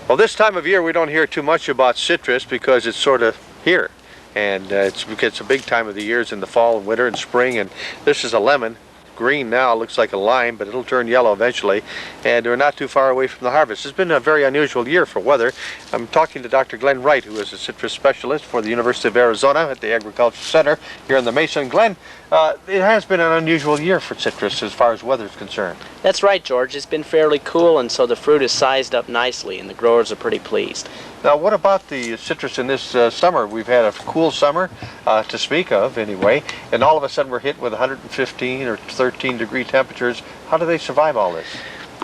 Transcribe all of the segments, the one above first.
Well, this time of year we don't hear too much about citrus because it's sort of here. And it's a big time of the year. It's in the fall and winter and spring. And this is a lemon. Green now, looks like a lime, but it'll turn yellow eventually. And we're not too far away from the harvest. It's been a very unusual year for weather. I'm talking to Dr. Glenn Wright, who is a citrus specialist for the University of Arizona at the Agriculture Center here in the Mesa. Glenn, it has been an unusual year for citrus as far as weather is concerned. That's right, George. It's been fairly cool, and so the fruit is sized up nicely, and the growers are pretty pleased. Now, what about the citrus in this summer? We've had a cool summer, to speak of anyway, and all of a sudden we're hit with 115 or 13 degree temperatures. How do they survive all this?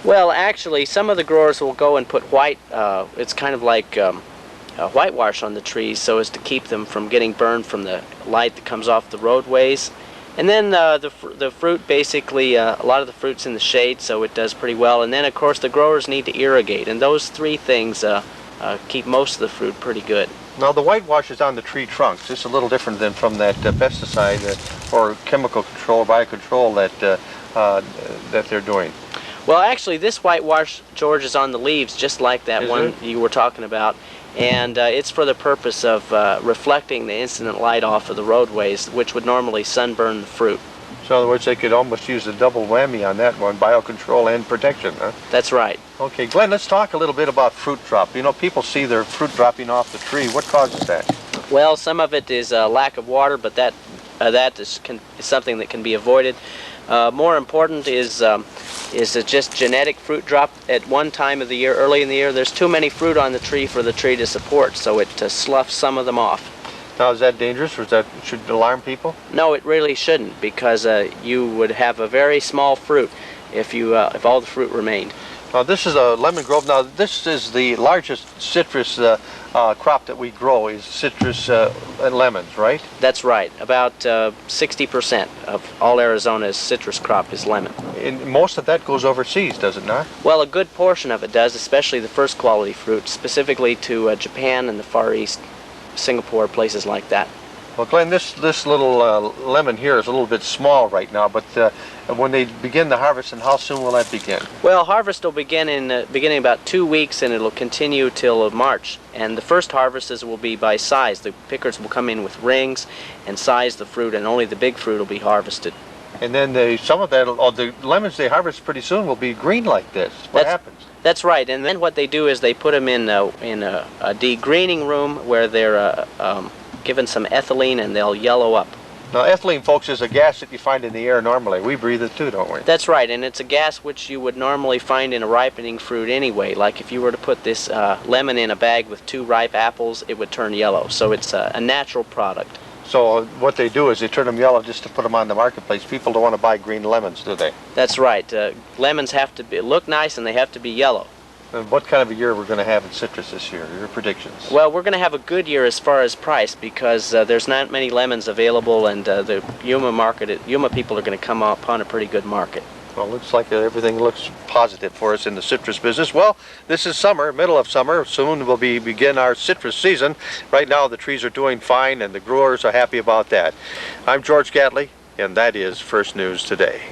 Well, actually, some of the growers will go and put white, it's kind of like whitewash on the trees so as to keep them from getting burned from the light that comes off the roadways. And then the fruit, basically, a lot of the fruit's in the shade, so it does pretty well. And then, of course, the growers need to irrigate, and those three things keep most of the fruit pretty good. Now, the whitewash is on the tree trunks. It's a little different than from that pesticide or chemical control, biocontrol that they're doing. Well, actually, this whitewash, George, is on the leaves, just like that one you were talking about. And it's for the purpose of reflecting the incident light off of the roadways, which would normally sunburn the fruit. So in other words, they could almost use a double whammy on that one, biocontrol and protection, huh? That's right. Okay, Glenn, let's talk a little bit about fruit drop. You know, people see their fruit dropping off the tree. What causes that? Well, some of it is lack of water, but that is something that can be avoided. More important is just genetic fruit drop at one time of the year, early in the year. There's too many fruit on the tree for the tree to support, so it sloughs some of them off. Now, is that dangerous, or should it alarm people? No, it really shouldn't, because you would have a very small fruit if all the fruit remained. Now, this is a lemon grove. Now, this is the largest citrus crop that we grow is citrus and lemons, right? That's right. About 60% of all Arizona's citrus crop is lemon. And most of that goes overseas, does it not? Well, a good portion of it does, especially the first quality fruit, specifically to Japan and the Far East, Singapore, places like that. Well, Glenn, this little lemon here is a little bit small right now, but when they begin the harvest, and how soon will that begin? Well, harvest will begin in beginning about 2 weeks, and it'll continue till March. And the first harvests will be by size. The pickers will come in with rings and size the fruit, and only the big fruit will be harvested. And then some of that, the lemons they harvest pretty soon will be green like this. What happens? That's right. And then what they do is they put them in a degreening room where they're given some ethylene, and they'll yellow up. Now, ethylene, folks, is a gas that you find in the air normally. We breathe it too, don't we? That's right, and it's a gas which you would normally find in a ripening fruit anyway. Like if you were to put this lemon in a bag with 2 ripe apples, it would turn yellow. So it's a natural product. So what they do is they turn them yellow just to put them on the marketplace. People don't want to buy green lemons, do they? That's right. Lemons have to look nice, and they have to be yellow. And what kind of a year we're going to have in citrus this year? Your predictions? Well, we're going to have a good year as far as price, because there's not many lemons available, and the Yuma people are going to come upon a pretty good market. Well, looks like everything looks positive for us in the citrus business. Well, this is summer, middle of summer. Soon we'll begin our citrus season. Right now the trees are doing fine, and the growers are happy about that. I'm George Gatley, and that is First News Today.